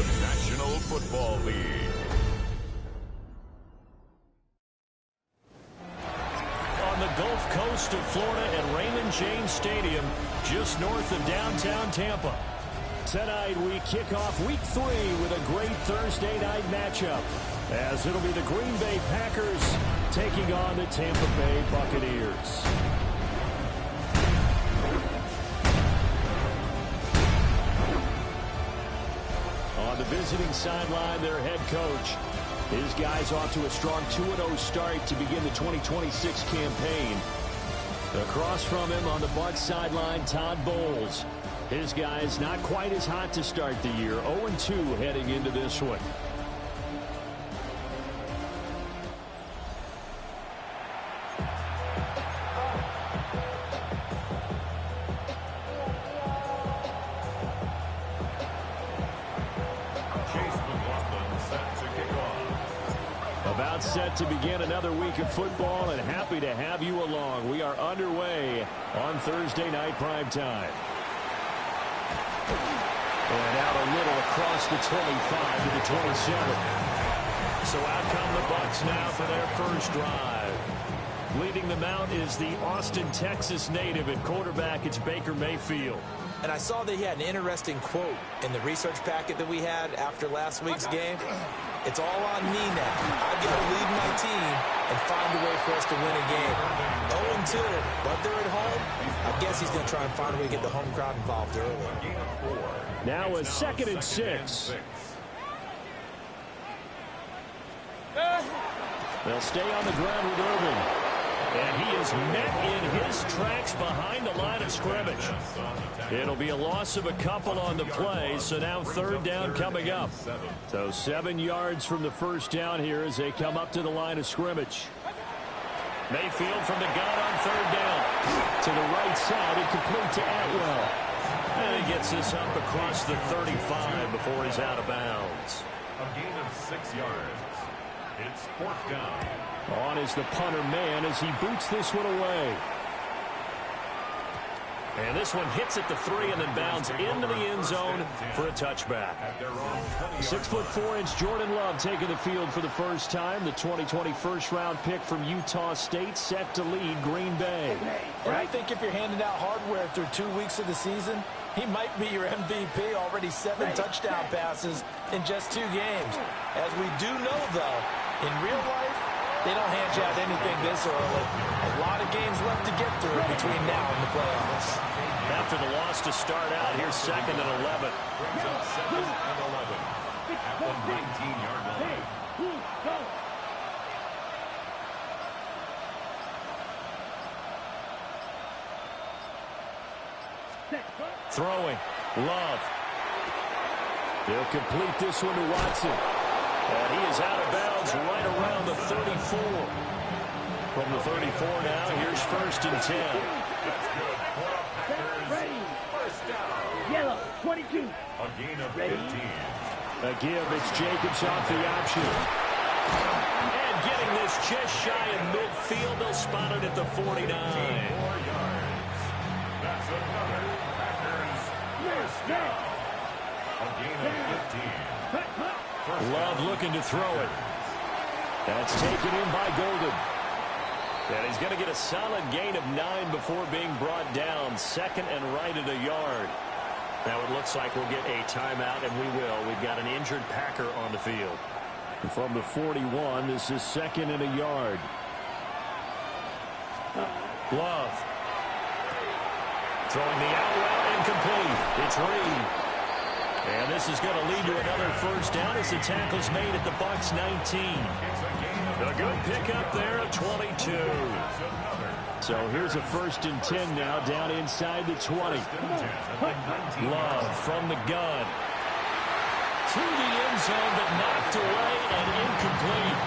the National Football League. On the Gulf Coast of Florida at Raymond James Stadium, just north of downtown Tampa. Tonight we kick off Week 3 with a great Thursday night matchup, as it'll be the Green Bay Packers taking on the Tampa Bay Buccaneers. On the visiting sideline, their head coach. His guys off to a strong 2-0 start to begin the 2026 campaign. Across from him on the Bucs sideline, Todd Bowles. His guys not quite as hot to start the year, 0-2 heading into this one. About set to begin another week of football, and happy to have you along. We are underway on Thursday night prime time. And out a little across the 25 to the 27. So out come the Bucs now for their first drive. Leading them out is the Austin, Texas native at quarterback. It's Baker Mayfield. And I saw that he had an interesting quote in the research packet that we had after last week's game. It's all on me now. I've got to lead my team and find a way for us to win a game. 0-2, but they're at home. I guess he's going to try and find a way to get the home crowd involved early. Now a 2nd and 6. They'll stay on the ground with Irvin. And he is met in his tracks behind the line of scrimmage. It'll be a loss of a couple on the play, so now 3rd down coming up. So 7 yards from the first down here as they come up to the line of scrimmage. Mayfield from the gun on 3rd down. To the right side and complete to Atwell. And he gets this up across the 35 before he's out of bounds. A gain of 6 yards. It's 4th down. On is the punter man as he boots this one away. And this one hits at the 3 and then bounds into the end zone for a touchback. 6'4" Jordan Love taking the field for the first time. The 2020 first-round pick from Utah State set to lead Green Bay. And I think if you're handing out hardware through 2 weeks of the season, he might be your MVP. Already 7 touchdown passes in just 2 games. As we do know, though, in real life, they don't hand you out anything this early. A lot of games left to get through between now and the playoffs. After the loss to start out, here's 2nd and 11. Brings up 2nd and 11 at the 19-yard line. Throwing. Love. He'll complete this one to Watson. And he is out of bounds right around the 34. From the 34 now, here's 1st and 10. That's good. Packers. First down. Yellow, 22. A gain of 15. A give, it's Jacobs off the option. And getting this just shy of midfield, they'll spot it at the 49. 4 yards. That's another Packers first down. A gain of 15. Love looking to throw it. That's taken in by Golden. And he's going to get a solid gain of 9 before being brought down. 2nd and right at a yard. Now it looks like we'll get a timeout, and we will. We've got an injured Packer on the field. From the 41, this is 2nd and a yard. Love. Throwing the out route incomplete. It's Reed. And this is going to lead to another first down as the tackle's made at the Bucs 19. A good pickup there at 22. So here's a 1st and 10 now down inside the 20. Love from the gun. To the end zone, but knocked away and incomplete.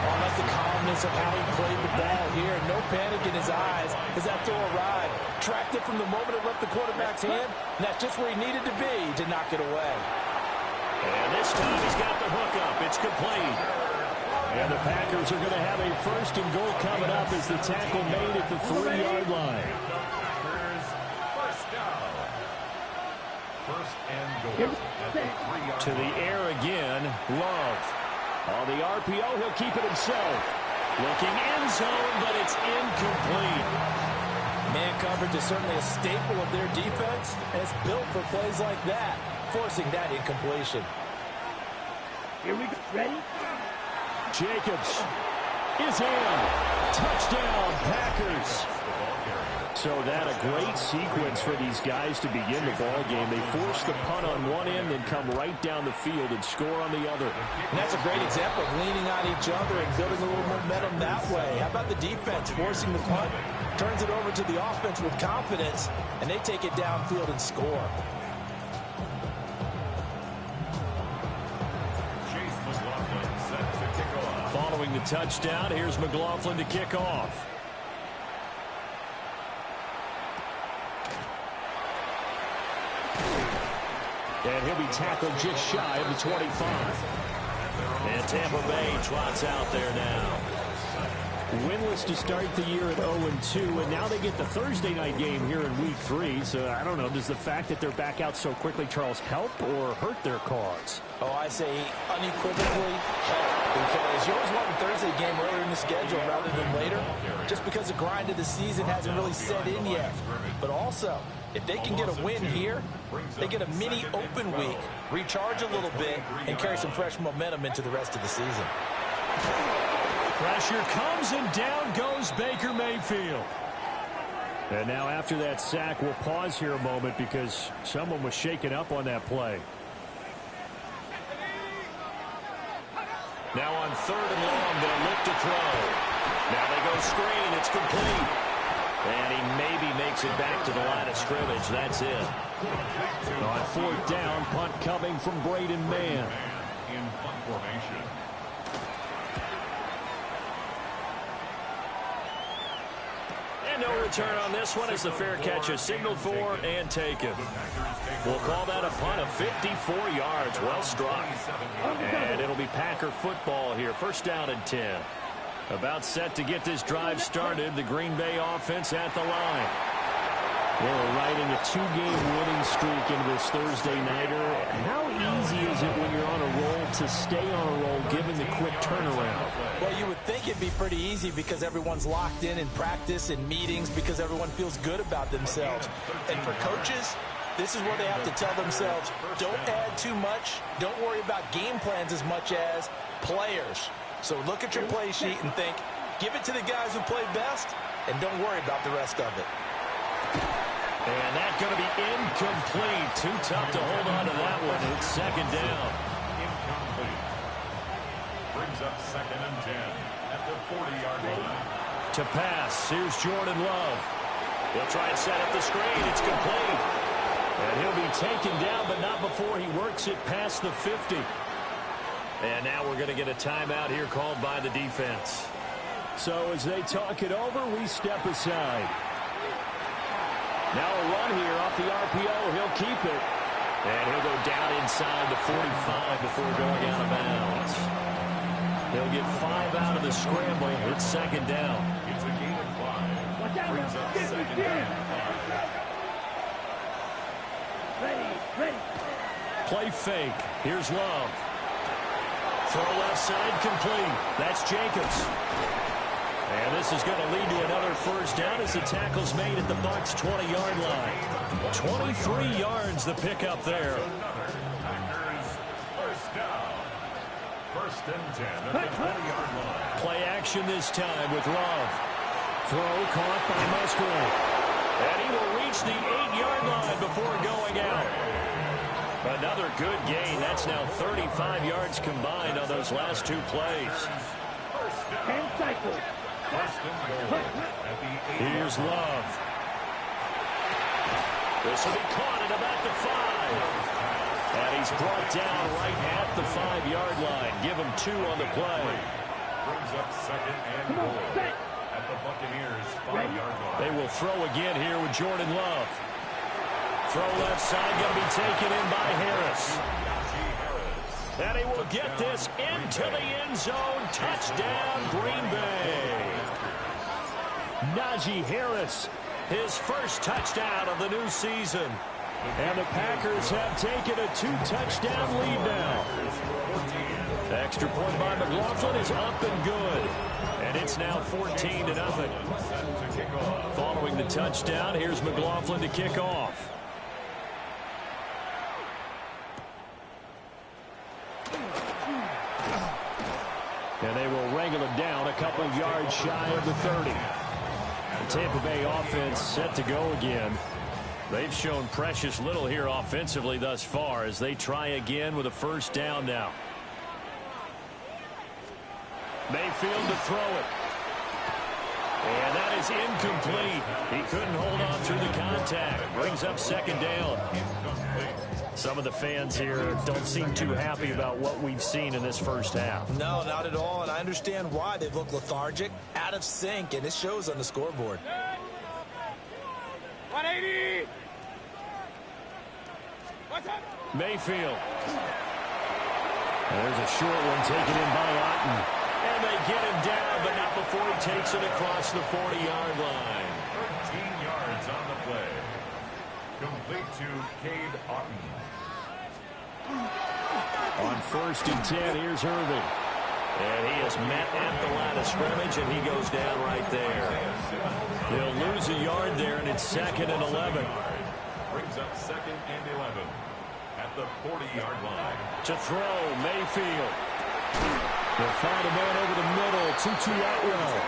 I like the calmness of how he played the ball here. No panic in his eyes as that throw arrived. Tracked it from the moment it left the quarterback's hand, and that's just where he needed to be to knock it away. And this time he's got the hook up. It's complete. And the Packers are going to have a 1st and goal coming up as the tackle made at the 3-yard line. Packers first down. 1st and goal at the 3-yard To the air again, Love. On the RPO, he'll keep it himself. Looking end zone, but it's incomplete. Man coverage is certainly a staple of their defense, and it's built for plays like that, forcing that incompletion. Here we go. Ready? Jacobs is in. Touchdown, Packers. So that a great sequence for these guys to begin the ball game. They force the punt on one end, then come right down the field and score on the other. And that's a great example of leaning on each other and building a little momentum that way. How about the defense forcing the punt, turns it over to the offense with confidence, and they take it downfield and score. Chase McLaughlin set to kick off. Following the touchdown, here's McLaughlin to kick off. And he'll be tackled just shy of the 25. And Tampa Bay trots out there now. Winless to start the year at 0-2, and now they get the Thursday night game here in Week 3. So I don't know, does the fact that they're back out so quickly, Charles, help or hurt their cause? Oh, I say unequivocally help, because you always want a Thursday game earlier in the schedule rather than later, just because the grind of the season hasn't really set in yet. But also, if they can get a win here, they get a mini open week, recharge a little bit, and carry some fresh momentum into the rest of the season. Pressure comes, and down goes Baker Mayfield. And now after that sack, we'll pause here a moment because someone was shaken up on that play. Now on 3rd and long, they'll look to throw. Now they go screen. It's complete. And he maybe makes it back to the line of scrimmage. That's it. On 4th down, punt coming from Braden Mann. In punt formation. And no return on this one as the fair catch is signaled for and taken. We'll call that a punt of 54 yards. Well struck. And it'll be Packer football here. 1st down and 10. About set to get this drive started. The Green Bay offense at the line. We're riding a 2-game winning streak into this Thursday nighter. How easy is it when you're on a roll to stay on a roll given the quick turnaround? Well, you would think it'd be pretty easy because everyone's locked in practice and meetings because everyone feels good about themselves. And for coaches, this is where they have to tell themselves, don't add too much. Don't worry about game plans as much as players. So look at your play sheet and think, give it to the guys who play best, and don't worry about the rest of it. And that's going to be incomplete. Too tough to hold on to that one. It's 2nd down. Incomplete. Brings up 2nd and 10 at the 40-yard line. To pass, here's Jordan Love. He'll try and set up the screen. It's complete. And he'll be taken down, but not before he works it past the 50. And now we're going to get a timeout here called by the defense. So as they talk it over, we step aside. Now a run here off the RPO. He'll keep it. And he'll go down inside the 45 before going out of bounds. He'll get 5 out of the scramble. It's 2nd down. It's a gain of 5. Brings up 2nd and 5. Ready. Play fake. Here's Love. Throw left side complete. That's Jacobs. And this is going to lead to another 1st down as the tackle's made at the Bucs' 20-yard line. 23 yards the pickup there. Packers 1st down. 1st and 10 at the 20-yard line. Play action this time with Love. Throw caught by Musgrave. And he will reach the 8-yard line before going out. Another good gain. That's now 35 yards combined on those last 2 plays. 10 cycles. 1st and goal at the 8. Here's Love. This will be caught at about the 5. And he's brought down right at the 5-yard line. Give him 2 on the play. Brings up 2nd and goal at the Buccaneers 5-yard line. They will throw again here with Jordan Love. Throw left side, going to be taken in by Harris. And he will get this into the end zone. Touchdown, Green Bay. Najee Harris, his 1st touchdown of the new season. And the Packers have taken a 2-touchdown lead now. The extra point by McLaughlin is up and good. And it's now 14-0. Following the touchdown, here's McLaughlin to kick off. And they will wrangle it down a couple yards shy of the 30. The Tampa Bay offense set to go again. They've shown precious little here offensively thus far as they try again with a first down now. Mayfield to throw it. And that is incomplete. He couldn't hold on through the contact. Brings up second down. Some of the fans here don't seem too happy about what we've seen in this first half. No, not at all, and I understand why. They've looked lethargic, out of sync, and it shows on the scoreboard. 180! Mayfield. There's a short one taken in by Otten. And they get him down, but not before he takes it across the 40-yard line. 13 yards on the play. Complete to Cade Otten. On 1st and 10, here's Irving. And he is met at the line of scrimmage, and he goes down right there. They'll lose a yard there, and it's 2nd and 11. Brings up 2nd and 11 at the 40-yard line. To throw, Mayfield. They'll find a man over the middle, Tutu Atwell.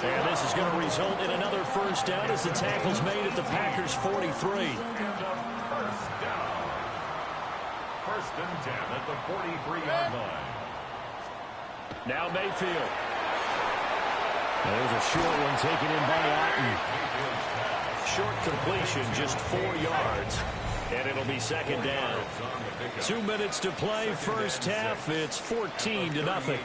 And this is going to result in another first down as the tackle's made at the Packers' 43. First down. 1st and 10 at the 43-yard line. Now Mayfield. There's a short one taken in by Otten. Short completion, just 4 yards. And it'll be 2nd down. 2 minutes to play, first half. It's 14-0.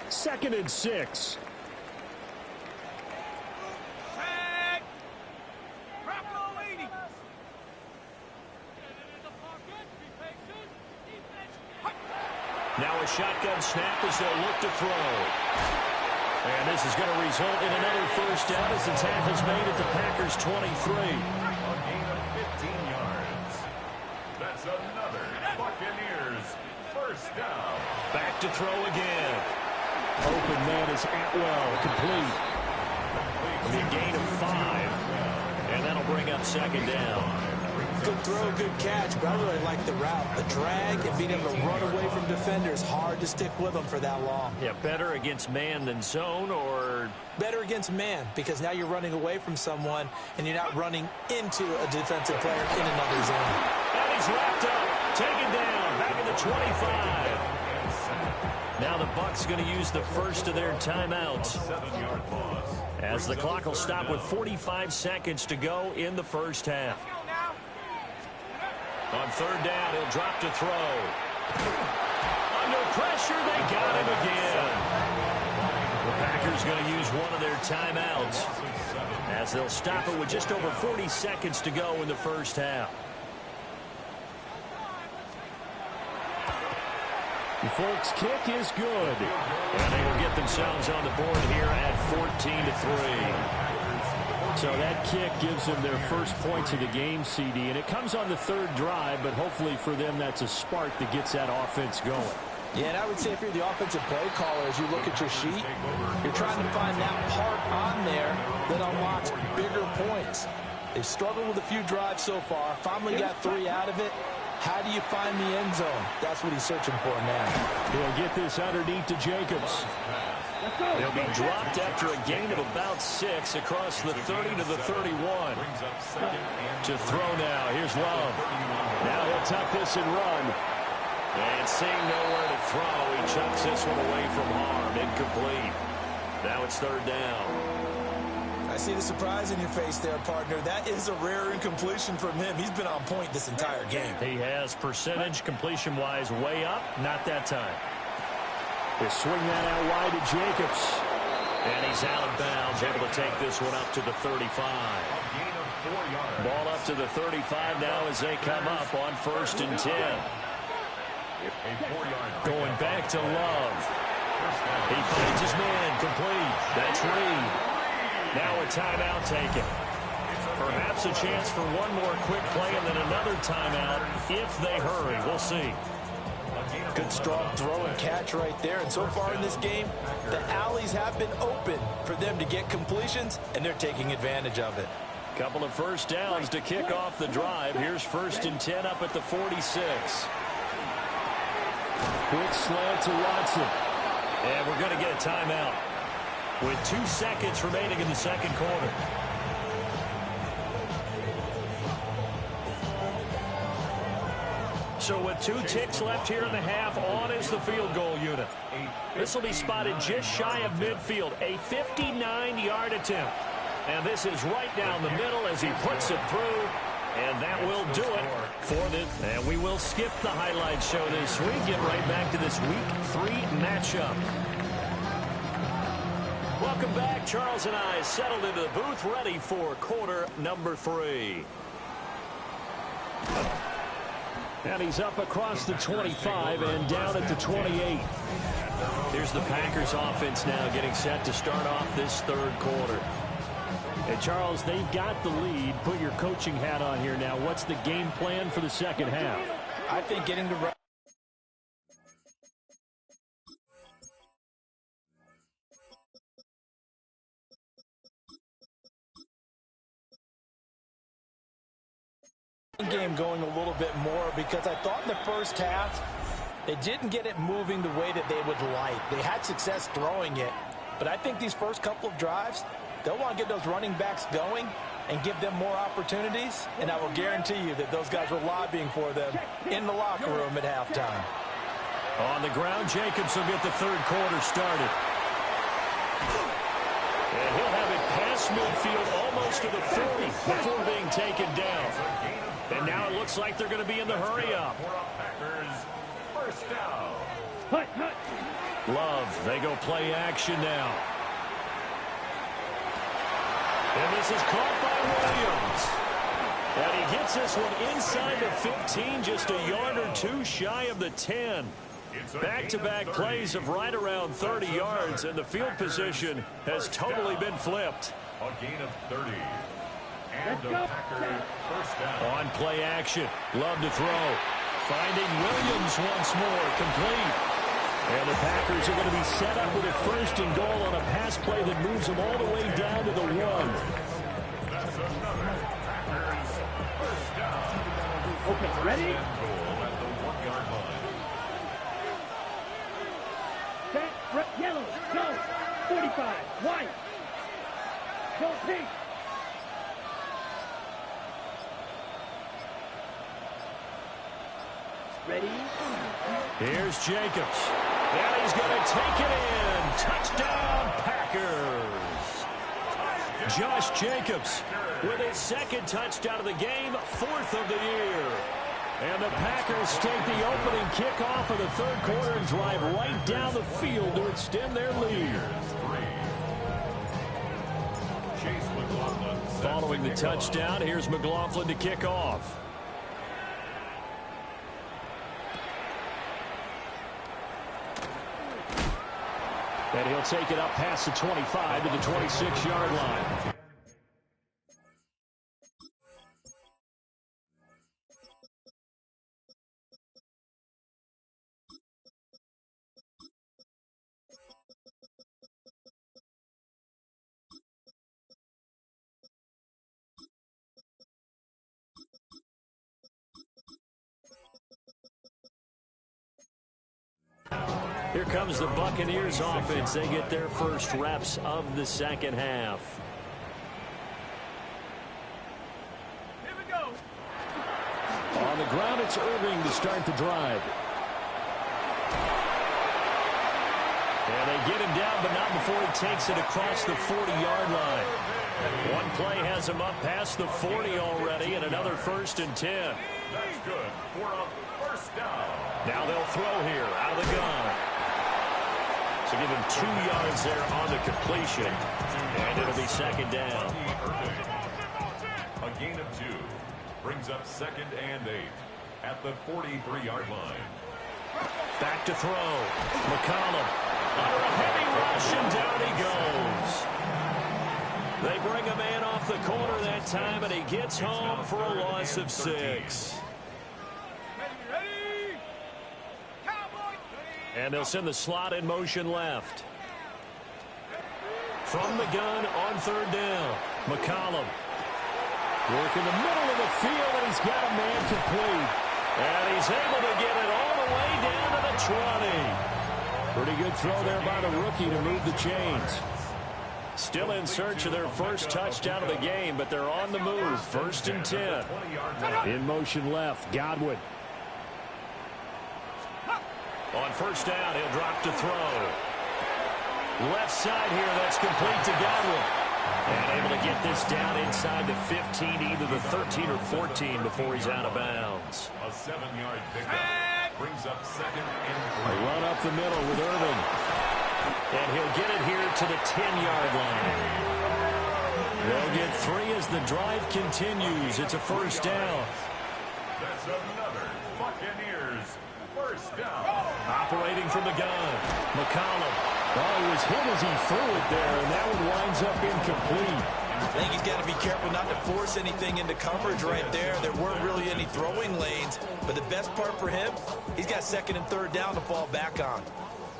2nd and 6. Now a shotgun snap as they'll look to throw. And this is going to result in another first down as the tackle's made at the Packers' 23. A gain of 15 yards. That's another Buccaneers first down. Back to throw again. Open man is Atwell, complete. A gain of 5. And that'll bring up 2nd down. Good throw, good catch, but I really like the route. The drag and being able to run away from defenders, hard to stick with them for that long. Yeah, better against man than zone, or better against man, because now you're running away from someone and you're not running into a defensive player in another zone. And he's wrapped up, taken down, back in the 25. Now the Bucs going to use the first of their timeouts, as the clock will stop with 45 seconds to go in the first half. On 3rd down, he'll drop to throw. Under pressure, they got him again. The Packers going to use one of their timeouts, as they'll stop it with just over 40 seconds to go in the first half. The Folks kick is good. And they will get themselves on the board here at 14-3. So that kick gives them their first points of the game, CD. And it comes on the 3rd drive, but hopefully for them that's a spark that gets that offense going. Yeah, and I would say if you're the offensive play caller, as you look at your sheet, you're trying to find that part on there that unlocks bigger points. They've struggled with a few drives so far. Finally got 3 out of it. How do you find the end zone? That's what he's searching for now. He'll get this underneath to Jacobs. They'll be dropped after a gain of about 6 across the 30 to the 31. To throw now. Here's Love. Now he'll tuck this and run. And seeing nowhere to throw, he chucks this one away from harm. Incomplete. Now it's 3rd down. I see the surprise in your face there, partner. That is a rare incompletion from him. He's been on point this entire game. He has percentage completion-wise way up. Not that time. They swing that out wide to Jacobs. And he's out of bounds, able to take this one up to the 35. Ball up to the 35 now as they come up on 1st and 10. Going back to Love. He finds his man, complete. That's Reed. Now a timeout taken. Perhaps a chance for one more quick play and then another timeout if they hurry. We'll see. Good strong throw and catch right there. And so far in this game, the alleys have been open for them to get completions, and they're taking advantage of it. Couple of first downs to kick off the drive. Here's 1st and 10 up at the 46. Quick slant to Watson. And we're going to get a timeout with 2 seconds remaining in the second quarter. So with 2 ticks left here in the half, on is the field goal unit. This will be spotted just shy of midfield, a 59-yard attempt. And this is right down the middle as he puts it through. And that will do it for this. And we will skip the highlight show this week. Get right back to this Week 3 matchup. Welcome back. Charles and I settled into the booth, ready for quarter number 3. And he's up across the 25 and down at the 28. Here's the Packers offense now getting set to start off this third quarter. And Charles, they've got the lead. Put your coaching hat on here now. What's the game plan for the second half? I think getting the game going a little bit more, because I thought in the first half they didn't get it moving the way that they would like. They had success throwing it, but I think these first couple of drives, they'll want to get those running backs going and give them more opportunities, and I will guarantee you that those guys were lobbying for them in the locker room at halftime. On the ground, Jacobs will get the third quarter started. And he'll have it past midfield almost to the 40 before being taken down. And now it looks like they're going to be in the hurry-up. First down. Love, they go play action now. And this is caught by Williams. And he gets this one inside the 15, just a yard or 2 shy of the 10. Back-to-back plays of right around 30 yards, and the field position has totally been flipped. A gain of 30. And the Packers first down. On play action, Love to throw. Finding Williams once more, complete. And the Packers are going to be set up with a 1st and goal on a pass play that moves them all the way down to the 1. That's another Packers first down. Okay, ready? Goal at the 1-yard line. Set, red, yellow, go. 45, white. Go pink. Ready? Here's Jacobs. And he's going to take it in. Touchdown, Packers. Josh Jacobs with his 2nd touchdown of the game, 4th of the year. And the Packers take the opening kickoff of the third quarter and drive right down the field to extend their lead. Following the touchdown, here's McLaughlin to kick off. And he'll take it up past the 25 to the 26-yard line. Here comes the Buccaneers offense. They get their first reps of the second half. Here we go. On the ground, it's Irving to start the drive. And they get him down, but not before he takes it across the 40-yard line. One play has him up past the 40 already, and another 1st and 10. That's good for a first down. Now they'll throw here out of the gun. So give him 2 yards there on the completion, and it'll be 2nd down. A gain of 2 brings up 2nd and 8 at the 43-yard line. Back to throw. McCollum under a heavy rush, and down he goes. They bring a man off the corner that time, and he gets home for a loss of 6. And they'll send the slot in motion left. From the gun on third down, McCollum. Working the middle of the field, and he's got a man complete. And he's able to get it all the way down to the 20. Pretty good throw there by the rookie to move the chains. Still in search of their first touchdown of the game, but they're on the move. 1st and 10. In motion left, Godwin. On first down, he'll drop to throw. Left side here, that's complete to Godwin. And able to get this down inside the 15, either the 13 or 14 before he's out of bounds. A 7-yard pickup brings up 2nd and 3. A run up the middle with Irvin. And he'll get it here to the 10-yard line. They'll get 3 as the drive continues. It's a first down. That's another Buccaneers first down. Operating from the gun, McCollum. Oh, he was hit as he threw it there, and that one winds up incomplete. I think he's got to be careful not to force anything into coverage right there. There weren't really any throwing lanes, but the best part for him, he's got 2nd and 3rd down to fall back on.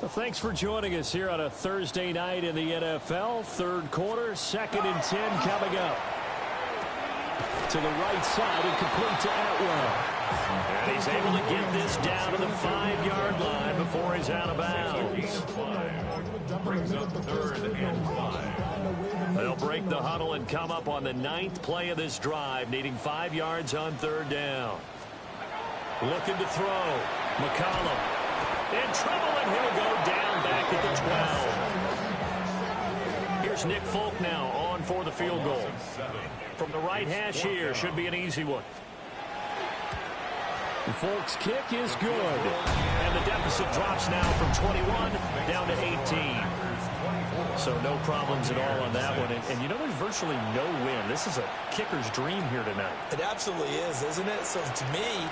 Well, thanks for joining us here on a Thursday night in the NFL. 3rd quarter, 2nd and 10 coming up. To the right side and complete to Atwell. And he's able to get this down to the 5-yard line before he's out of bounds. Brings up 3rd and 5. They'll break the huddle and come up on the 9th play of this drive, needing 5 yards on 3rd down. Looking to throw. McCollum. In trouble, and he'll go down back at the 12. Here's Nick Folk now on for the field goal. From the right hash here, should be an easy one. Folk's kick is good. And the deficit drops now from 21 down to 18. So no problems at all on that one. And you know, there's virtually no win. This is a kicker's dream here tonight. It absolutely is, isn't it? So to me,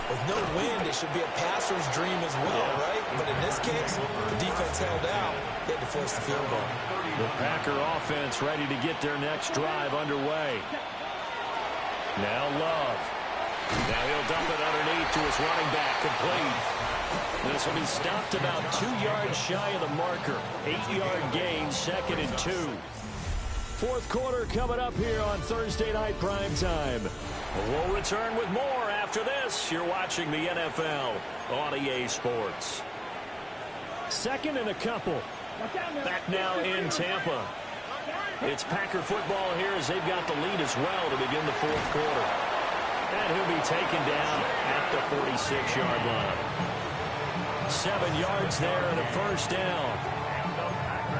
with no wind, it should be a passer's dream as well, right? But in this case, the defense held out. They had to force the field goal. The Packer offense ready to get their next drive underway. Now Love. Now he'll dump it underneath to his running back, complete. This will be stopped about 2 yards shy of the marker. 8-yard gain, 2nd and 2. 4th quarter coming up here on Thursday Night Prime Time. We'll return with more after this. You're watching the NFL on EA Sports. 2nd and a couple. Back now in Tampa. It's Packer football here as they've got the lead as well to begin the 4th quarter. And he'll be taken down at the 46-yard line. 7 yards there and a first down.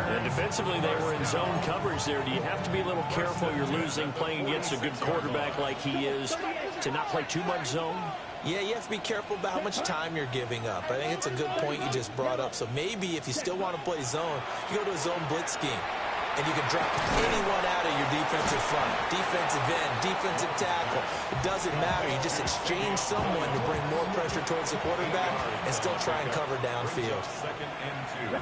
And defensively, they were in zone coverage there. Do you have to be a little careful? You're losing, playing against a good quarterback like he is, to not play too much zone? Yeah, you have to be careful about how much time you're giving up. I think it's a good point you just brought up. So maybe if you still want to play zone, you go to a zone blitz scheme. And you can drop anyone out of your defensive front. Defensive end, defensive tackle. It doesn't matter. You just exchange someone to bring more pressure towards the quarterback and still try and cover downfield. 2nd and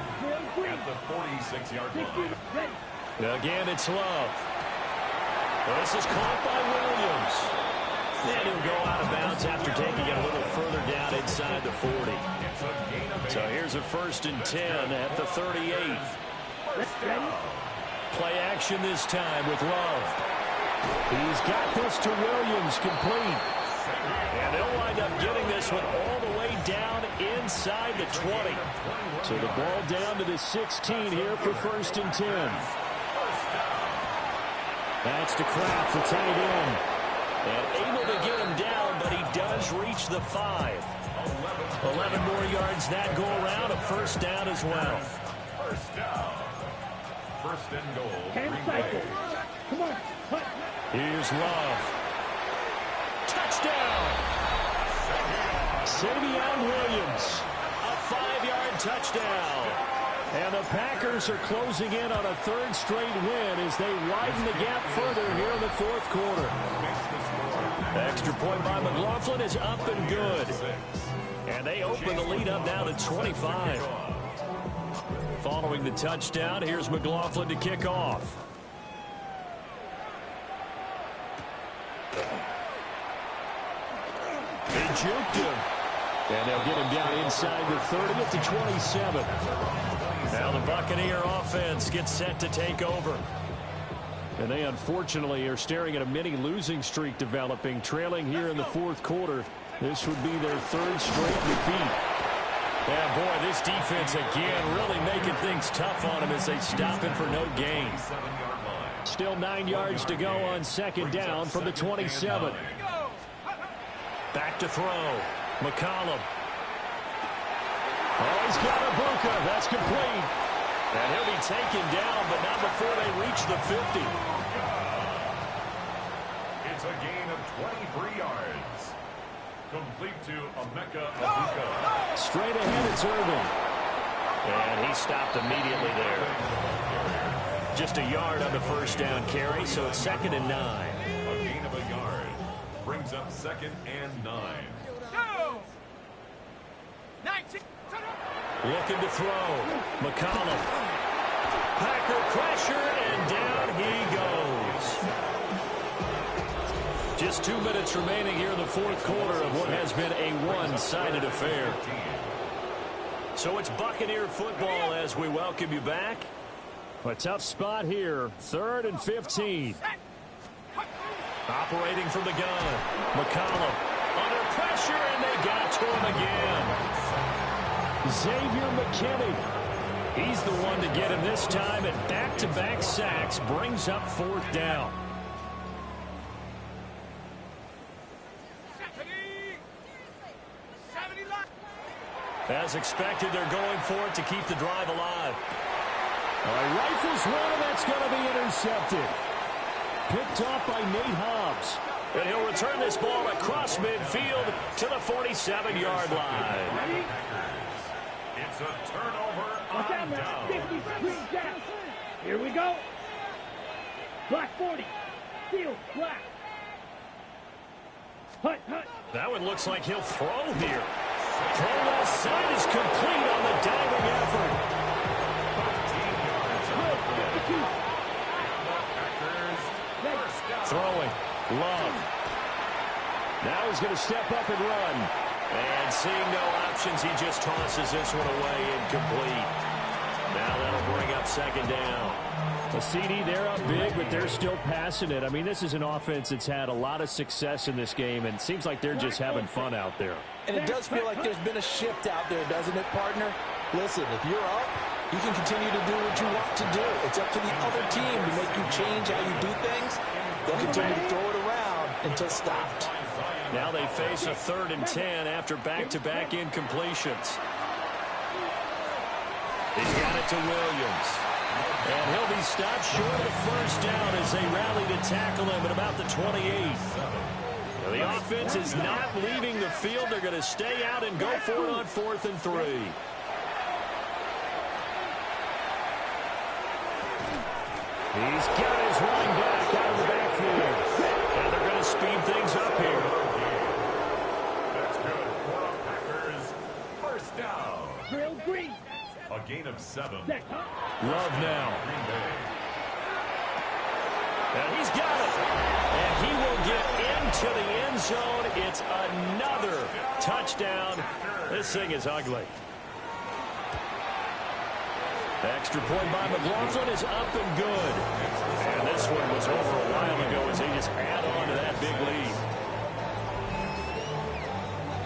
2 at the 46-yard line. Again, it's Love. This is caught by Williams. And he'll go out of bounds after taking it a little further down inside the 40. So here's a 1st and 10 at the 38. Play action this time with Love. He's got this to Williams, complete. And they'll wind up getting this one all the way down inside the 20. So the ball down to the 16 here for 1st and 10. That's to Kraft, the tight end. And able to get him down, but he does reach the 5. 11 more yards that go around, a first down as well. First down. 1st and goal. Hand cycle. Come on. Cut. Here's Love. Touchdown! Savion Williams. A 5-yard touchdown. And the Packers are closing in on a 3rd straight win as they widen the gap further here in the 4th quarter. Extra point by McLaughlin is up and good. And they open the lead up now to 25. Following the touchdown, here's McLaughlin to kick off. juked him. And they'll get him down inside the 30 at the 27. Now the Buccaneer offense gets set to take over. And they unfortunately are staring at a mini losing streak developing, trailing here in the fourth quarter. This would be their third straight defeat. Yeah, boy, this defense again really making things tough on him as they stop him for no gain. Still 9 yards to go on second down from the 27. Back to throw. McCollum. Oh, he's got Ibuka. That's complete. And he'll be taken down, but not before they reach the 50. It's a gain of 23 yards. Complete to Emeka Ibuka. Straight ahead, it's Irvin. And he stopped immediately there. Just a yard on the first down carry, so it's 2nd and 9. A gain of a yard. Brings up 2nd and 9. Looking to throw. McCollum. Packer pressure, and down he goes. Just 2 minutes remaining here in the fourth quarter of what has been a one-sided affair. So it's Buccaneer football as we welcome you back. A tough spot here. 3rd and 15. Operating from the gun. McCollum under pressure, and they got it to him again. Xavier McKinney. He's the one to get him this time, and back-to-back sacks brings up 4th down. As expected, they're going for it to keep the drive alive. Rifles one, and that's going to be intercepted. Picked off by Nate Hobbs. And he'll return this ball across midfield to the 47-yard line. It's a turnover on down. Here we go. Black 40. Field, black. Hut, hut. That one looks like he'll throw here. Throw left side is complete on the diving effort. Throwing. Love. Now he's going to step up and run. And seeing no options, he just tosses this one away incomplete. Now that'll bring up 2nd down. The CD, they're up big, but they're still passing it. I mean, this is an offense that's had a lot of success in this game, and it seems like they're just having fun out there. And it does feel like there's been a shift out there, doesn't it, partner? Listen, if you're up, you can continue to do what you want to do. It's up to the other team to make you change how you do things. They'll continue to throw it around until stopped. Now they face a 3rd and 10 after back-to-back incompletions. He's got it to Williams. And he'll be stopped short of the first down as they rally to tackle him at about the 28. Now the offense is not leaving the field. They're going to stay out and go for it on 4th and 3. He's got his running back out of the backfield. And they're going to speed things up here. That's good for the Packers. First down. Drill green. A gain of 7. Love now. And he's got it. And he will get into the end zone. It's another touchdown. This thing is ugly. Extra point by McLaughlin is up and good. And this one was over a while ago as they just add on to that big lead.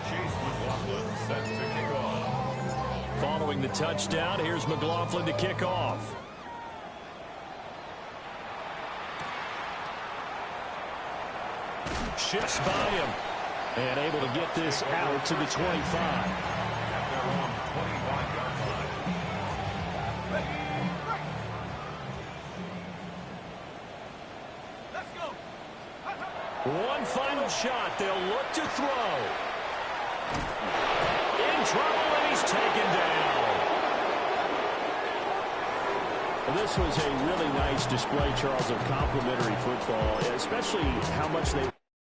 Chase McLaughlin set to kick off. Following the touchdown, here's McLaughlin to kick off. Shifts by him. And able to get this out to the 25. At their own 21-yard line. One final shot. They'll look to throw. In trouble, and he's taken down. Well, this was a really nice display, Charles, of complimentary football, especially how much they